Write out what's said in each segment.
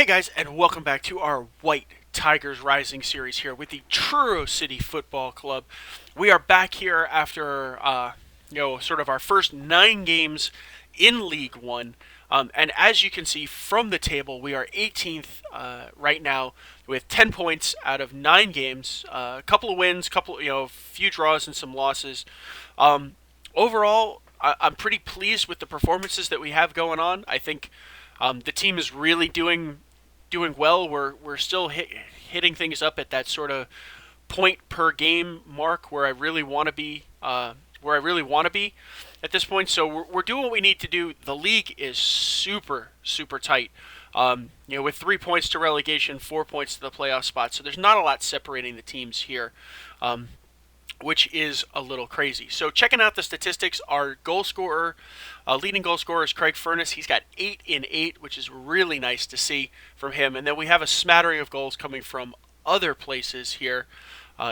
Guys, and welcome back to our White Tigers Rising series here with the Truro City Football Club. We are back here after, sort of our first 9 games in League One. And as you can see from the table, we are 18th right now with 10 points out of 9 games. A couple of wins, few draws and some losses. Overall, I'm pretty pleased with the performances that we have going on. I think the team is really doing well. We're still hitting things up at that sort of point per game mark where I really want to be. At this point. So we're doing what we need to do. The league is super tight. With 3 points to relegation, 4 points to the playoff spot. So there's not a lot separating the teams here. Which is a little crazy. So checking out the statistics, our goal scorer, leading goal scorer is Craig Furness. He's got 8 in 8, which is really nice to see from him. And then we have a smattering of goals coming from other places here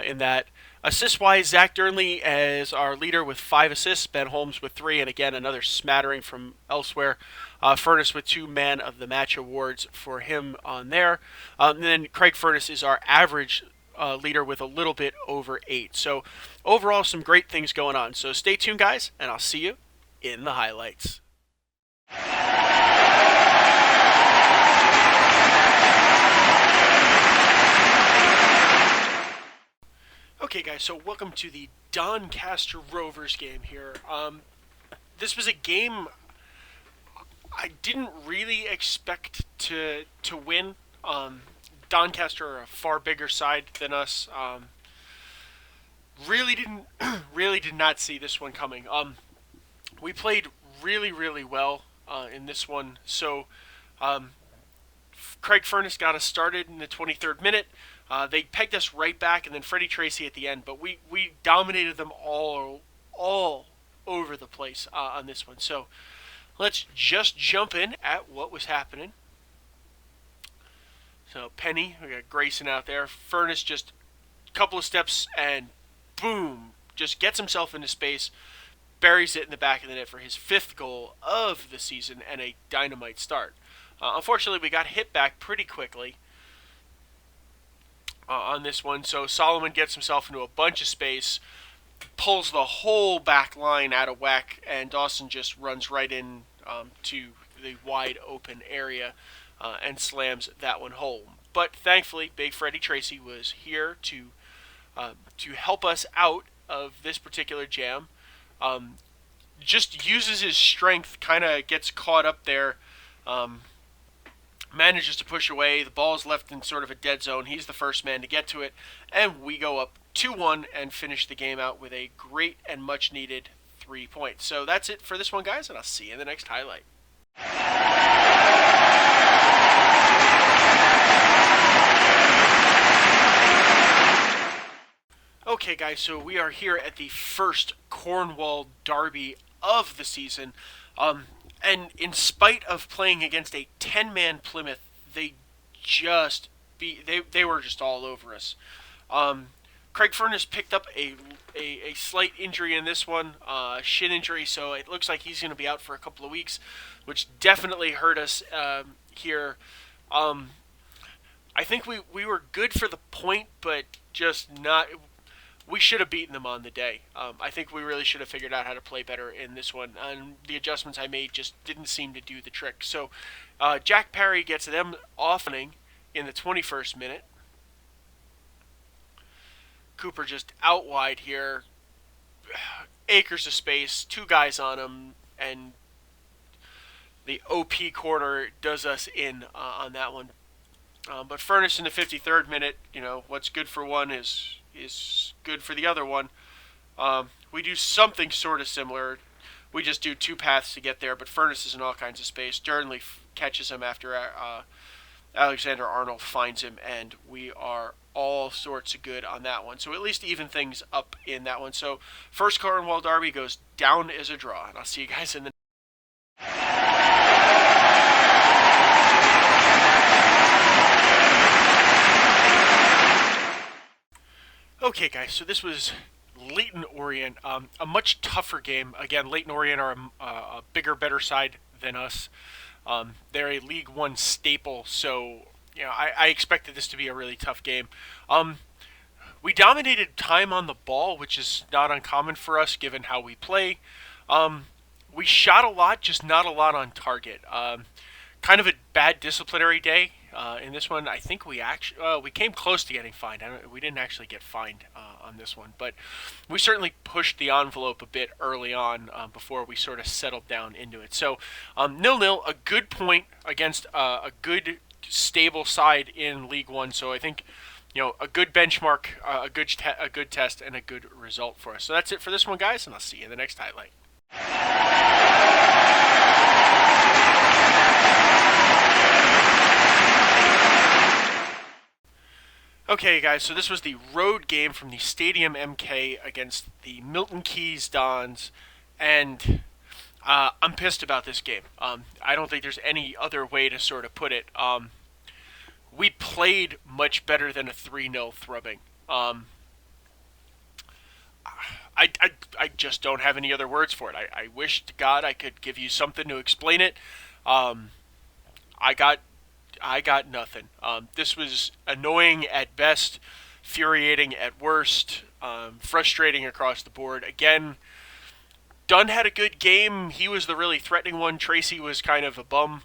in that. Assist-wise, Zach Durnley as our leader with 5 assists, Ben Holmes with 3, and again, another smattering from elsewhere. Furness with 2 Man of the Match awards for him on there. And then Craig Furness is our average leader with a little bit over 8. So overall, some great things going on. So stay tuned, guys, and I'll see you in the highlights. Okay, guys, so welcome to the Doncaster Rovers game here. This was a game I didn't really expect to win. Doncaster are a far bigger side than us. Really did not see this one coming. We played really well in this one. So Craig Furness got us started in the 23rd minute. They pegged us right back, and then Freddie Tracy at the end. But we dominated them all over the place on this one. So let's just jump in at what was happening. So Penny, we got Grayson out there. Furness just a couple of steps and boom, just gets himself into space, buries it in the back of the net for his 5th goal of the season and a dynamite start. Unfortunately, we got hit back pretty quickly on this one. So Solomon gets himself into a bunch of space, pulls the whole back line out of whack, and Dawson just runs right in to the wide open area. And slams that one home. But thankfully, Big Freddie Tracy was here to help us out of this particular jam. Just uses his strength, kind of gets caught up there, manages to push away. The ball is left in sort of a dead zone. He's the first man to get to it, and we go up 2-1 and finish the game out with a great and much-needed 3 points. So that's it for this one, guys, and I'll see you in the next highlight. Okay, guys, so we are here at the first Cornwall Darby of the season. And in spite of playing against a 10-man Plymouth, they were just all over us. Craig Furness picked up a slight injury in this one, shin injury, so it looks like he's going to be out for a couple of weeks, which definitely hurt us here. I think we were good for the point, but just not. We should have beaten them on the day. I think we really should have figured out how to play better in this one, and the adjustments I made just didn't seem to do the trick. So Jack Parry gets them offing in the 21st minute. Cooper just out wide here. Acres of space, 2 guys on him, and the OP corner does us in on that one. But Furness in the 53rd minute, what's good for one is good for the other one. We do something sort of similar. We just do 2 paths to get there, but Furness is in all kinds of space. Durnley catches him after Alexander Arnold finds him, and we are all sorts of good on that one. So at least even things up in that one. So first Cornwall Darby goes down as a draw, and I'll see you guys in the Okay, guys, so this was Leyton Orient, a much tougher game. Again, Leyton Orient are a bigger, better side than us. They're a League One staple, so I expected this to be a really tough game. We dominated time on the ball, which is not uncommon for us given how we play. We shot a lot, just not a lot on target. Kind of a bad disciplinary day in this one. I think we came close to getting fined. We didn't actually get fined on this one, but we certainly pushed the envelope a bit early on before we sort of settled down into it. So 0-0, a good point against a good stable side in League One. So I think a good benchmark, a good test, and a good result for us. So that's it for this one, guys, and I'll see you in the next highlight. Okay, guys, so this was the road game from the Stadium MK against the Milton Keynes Dons, and I'm pissed about this game. I don't think there's any other way to sort of put it. We played much better than a 3-0 thrubbing. I just don't have any other words for it. I wish to God I could give you something to explain it. I got nothing. This was annoying at best, infuriating at worst, frustrating across the board. Again, Dunn had a good game. He was the really threatening one. Tracy was kind of a bum.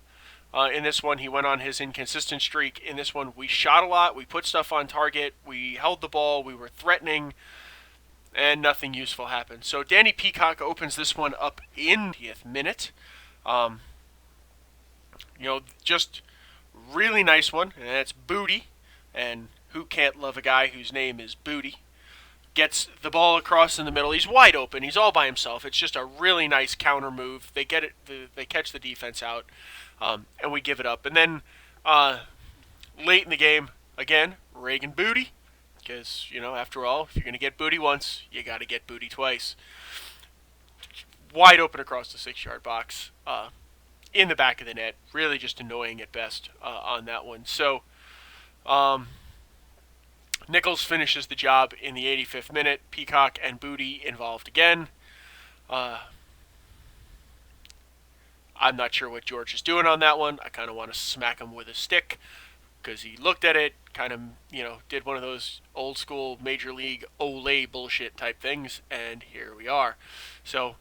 In this one, he went on his inconsistent streak. In this one, we shot a lot. We put stuff on target. We held the ball. We were threatening. And nothing useful happened. So Danny Peacock opens this one up in the 80th minute. Just really nice one. And that's Booty. And who can't love a guy whose name is Booty? Gets the ball across in the middle. He's wide open. He's all by himself. It's just a really nice counter move. They get it. They catch the defense out. And we give it up. And then late in the game, again, Reagan Booty. Because, after all, if you're going to get Booty once, you got to get Booty twice. Wide open across the 6-yard box. In the back of the net. Really just annoying at best on that one. So, Nichols finishes the job in the 85th minute. Peacock and Booty involved again. I'm not sure what George is doing on that one. I kind of want to smack him with a stick because he looked at it, kind of, did one of those old school Major League Olay bullshit type things, and here we are. So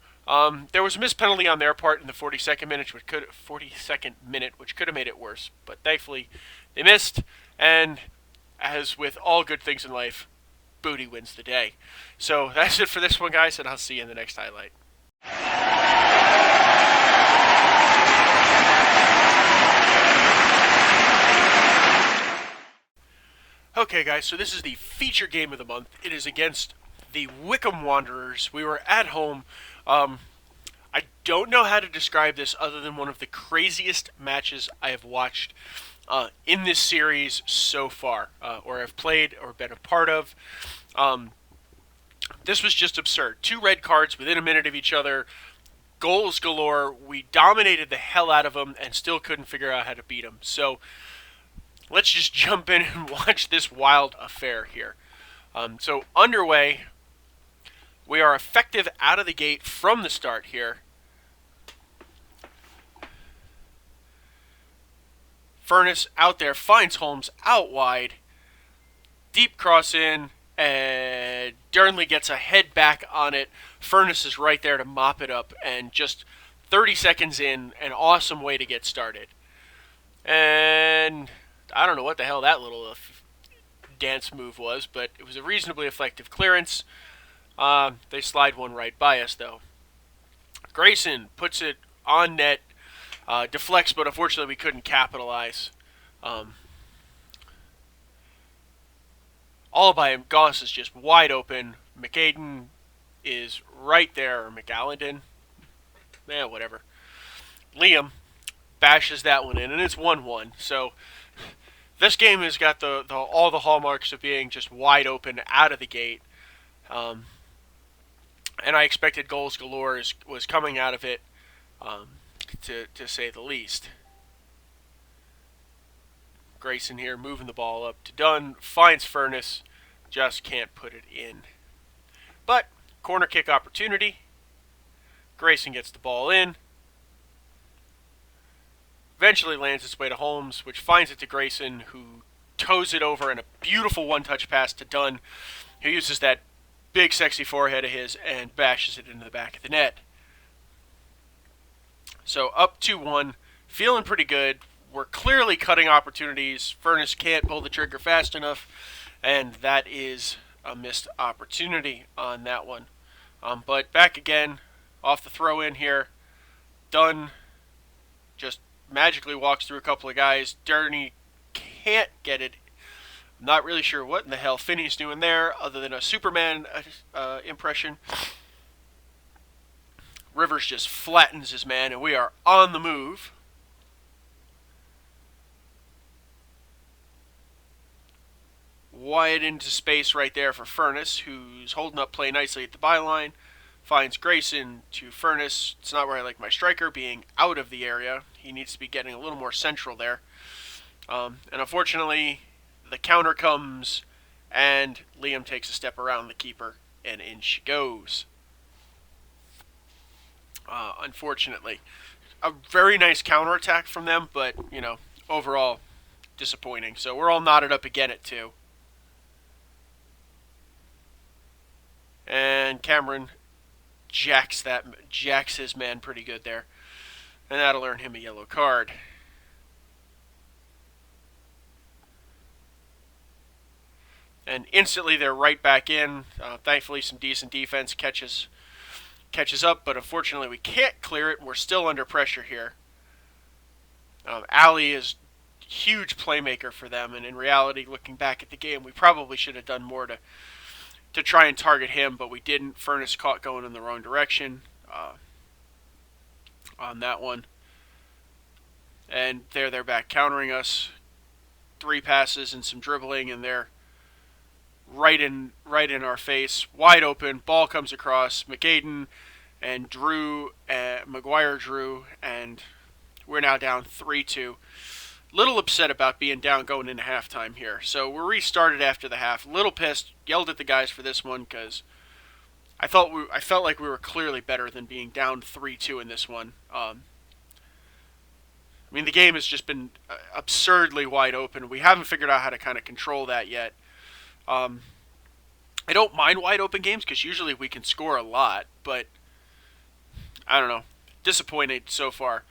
there was a missed penalty on their part in the 42nd minute, which could have made it worse, but thankfully they missed, and as with all good things in life, Booty wins the day. So that's it for this one, guys, and I'll see you in the next highlight. Okay, guys, so this is the feature game of the month. It is against the Wycombe Wanderers. We were at home. I don't know how to describe this other than one of the craziest matches I have watched in this series so far, or have played or been a part of. This was just absurd. 2 red cards within a minute of each other. Goals galore. We dominated the hell out of them and still couldn't figure out how to beat them. So let's just jump in and watch this wild affair here. So underway, we are effective out of the gate from the start here. Furness out there, finds Holmes out wide. Deep cross in, and Durnley gets a head back on it. Furness is right there to mop it up, and just 30 seconds in, an awesome way to get started. And I don't know what the hell that little dance move was, but it was a reasonably effective clearance. They slide one right by us, though. Grayson puts it on net, deflects, but unfortunately we couldn't capitalize. All by him. Goss is just wide open. McAden is right there, or McAllendon. Whatever. Liam bashes that one in, and it's 1-1. So this game has got all the hallmarks of being just wide open out of the gate. And I expected goals galore was coming out of it, to say the least. Grayson here moving the ball up to Dunn, finds Furness, just can't put it in. But corner kick opportunity. Grayson gets the ball in. Eventually lands its way to Holmes, which finds it to Grayson, who toes it over in a beautiful one-touch pass to Dunn, who uses that big sexy forehead of his and bashes it into the back of the net. So up 2-1, feeling pretty good. We're clearly cutting opportunities. Furness can't pull the trigger fast enough, and that is a missed opportunity on that one. But back again, off the throw-in here. Dunn just magically walks through a couple of guys. Durney can't get it. I'm not really sure what in the hell Finney's doing there, other than a Superman impression. Rivers just flattens his man, and we are on the move. Wide into space right there for Furness, who's holding up play nicely at the byline. Finds Grayson to Furness. It's not where I like my striker, being out of the area. He needs to be getting a little more central there. And unfortunately, the counter comes, and Liam takes a step around the keeper, and in she goes. Unfortunately. A very nice counterattack from them, but, overall disappointing. So we're all knotted up again at 2. And Cameron jacks his man pretty good there. And that'll earn him a yellow card. And instantly they're right back in. Thankfully some decent defense catches up, but unfortunately we can't clear it, and we're still under pressure here. Ali is a huge playmaker for them, and in reality, looking back at the game, we probably should have done more to try and target him, but we didn't. Furness caught going in the wrong direction on that one. And they're back countering us. 3 passes and some dribbling, and they're right in our face, wide open. Ball comes across. McAden and Maguire drew, and we're now down 3-2. Little upset about being down going into halftime here. So we're restarted after the half. Little pissed. Yelled at the guys for this one because I felt like we were clearly better than being down 3-2 in this one. The game has just been absurdly wide open. We haven't figured out how to kind of control that yet. I don't mind wide open games because usually we can score a lot, but I don't know. Disappointed so far.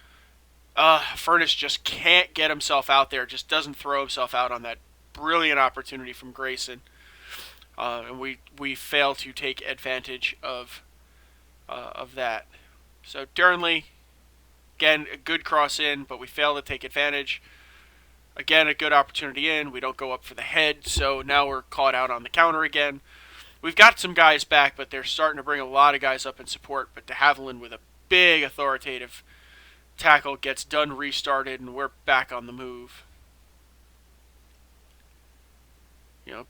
Furness just can't get himself out there. Just doesn't throw himself out on that brilliant opportunity from Grayson. And we fail to take advantage of that. So Durnley, again, a good cross in, but we fail to take advantage. Again, a good opportunity in. We don't go up for the head, so now we're caught out on the counter again. We've got some guys back, but they're starting to bring a lot of guys up in support. But de Havilland with a big authoritative tackle gets done, restarted, and we're back on the move.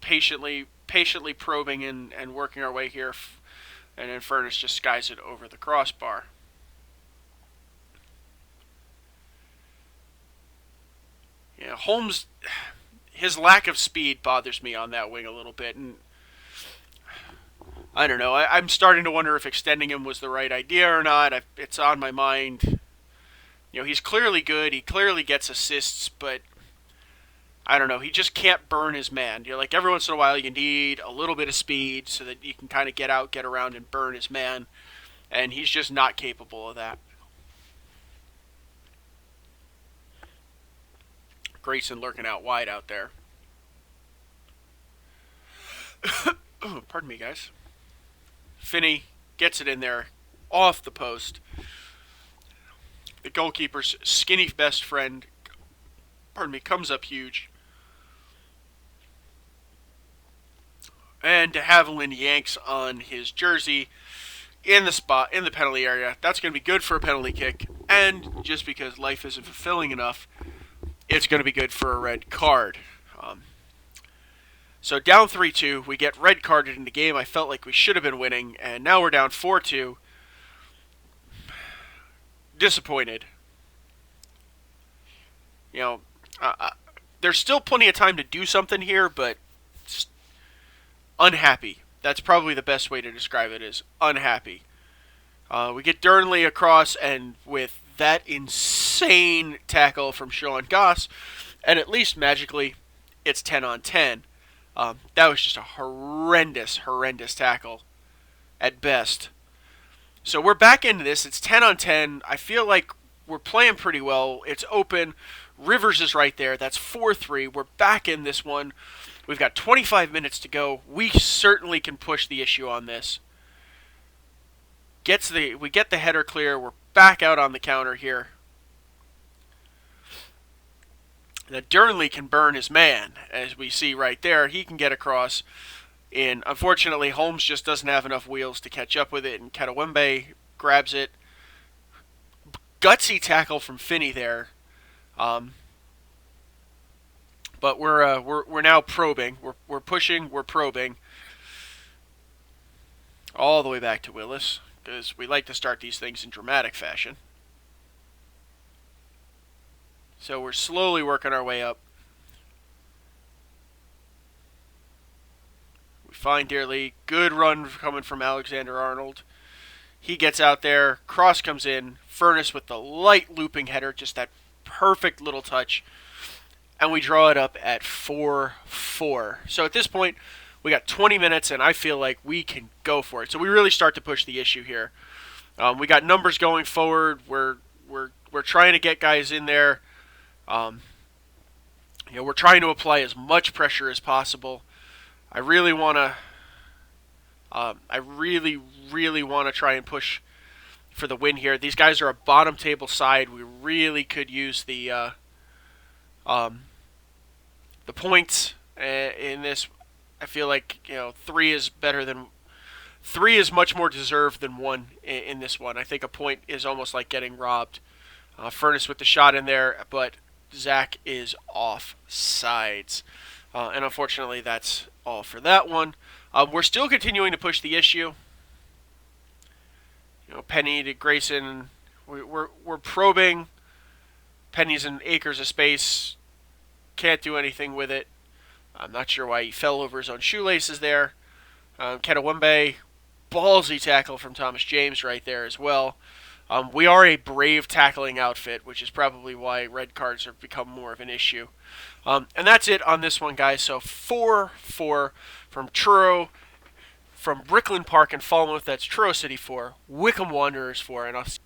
Patiently probing and working our way here, and then Furness just skies it over the crossbar. Holmes, his lack of speed bothers me on that wing a little bit, and I don't know. I'm starting to wonder if extending him was the right idea or not. It's on my mind. He's clearly good. He clearly gets assists, but I don't know. He just can't burn his man. Like every once in a while you need a little bit of speed so that you can kind of get out, get around, and burn his man, and he's just not capable of that. Grayson lurking out wide out there. Oh, pardon me, guys. Finney gets it in there, off the post. The goalkeeper's skinny best friend, comes up huge. And de Havilland yanks on his jersey in the penalty area. That's going to be good for a penalty kick. And just because life isn't fulfilling enough, it's going to be good for a red card. So down 3-2, we get red carded in the game. I felt like we should have been winning, and now we're down 4-2. Disappointed. There's still plenty of time to do something here, but unhappy. That's probably the best way to describe it, is unhappy. We get Durnley across, and with that insane tackle from Sean Goss, and at least magically, it's 10 on 10. That was just a horrendous tackle at best. So we're back into this. It's 10 on 10. I feel like we're playing pretty well. It's open. Rivers is right there. That's 4-3. We're back in this one. We've got 25 minutes to go. We certainly can push the issue on this. We get the header clear. We're back out on the counter here. Now Durnley can burn his man, as we see right there. He can get across. And unfortunately, Holmes just doesn't have enough wheels to catch up with it, and Ketawembe grabs it. Gutsy tackle from Finney there. But we're now probing. We're pushing. We're probing. All the way back to Willis, because we like to start these things in dramatic fashion. So we're slowly working our way up. We find Dearly. Good run coming from Alexander Arnold. He gets out there. Cross comes in. Furness with the light looping header. Just that perfect little touch. And we draw it up at 4-4. So at this point, we got 20 minutes, and I feel like we can go for it. So we really start to push the issue here. We got numbers going forward. We're trying to get guys in there. We're trying to apply as much pressure as possible. I really want to. I really want to try and push for the win here. These guys are a bottom table side. We really could use the points in this. I feel like 3 is better than 3 is much more deserved than 1 in this one. I think a point is almost like getting robbed. Furness with the shot in there, but Zach is off sides. And unfortunately, that's all for that one. We're still continuing to push the issue. Penny to Grayson. We're probing. Penny's in acres of space. Can't do anything with it. I'm not sure why he fell over his own shoelaces there. Ketawembe. Ballsy tackle from Thomas James right there as well. We are a brave tackling outfit, which is probably why red cards have become more of an issue. And that's it on this one, guys. So 4-4 from Truro, from Brickland Park in Falmouth. That's Truro City 4, Wickham Wanderers 4, and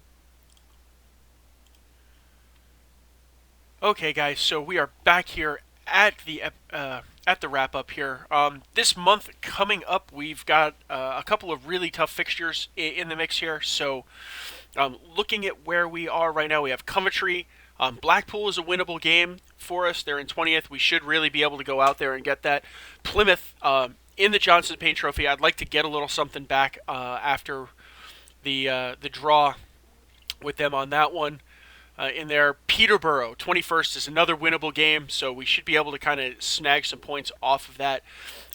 Okay, guys. So we are back here at the wrap up here. This month coming up, we've got a couple of really tough fixtures in the mix here. So. Looking at where we are right now, we have Coventry. Blackpool is a winnable game for us. They're in 20th. We should really be able to go out there and get that. Plymouth in the Johnson Payne Trophy. I'd like to get a little something back after the draw with them on that one. In there, Peterborough, 21st is another winnable game, so we should be able to kind of snag some points off of that.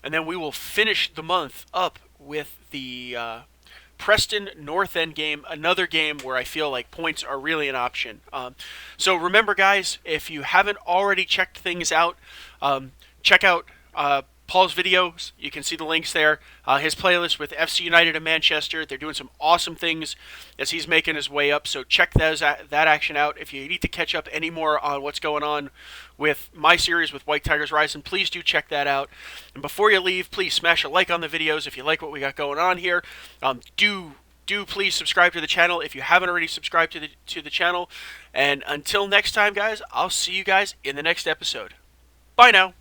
And then we will finish the month up with the Preston North End game, another game where I feel like points are really an option. So remember, guys, if you haven't already checked things out, check out Paul's videos. You can see the links there. His playlist with FC United of Manchester. They're doing some awesome things as he's making his way up. So check that action out. If you need to catch up any more on what's going on with my series with White Tigers Rising, please do check that out. And before you leave, please smash a like on the videos if you like what we got going on here. Do please subscribe to the channel if you haven't already subscribed to the channel. And until next time, guys, I'll see you guys in the next episode. Bye now.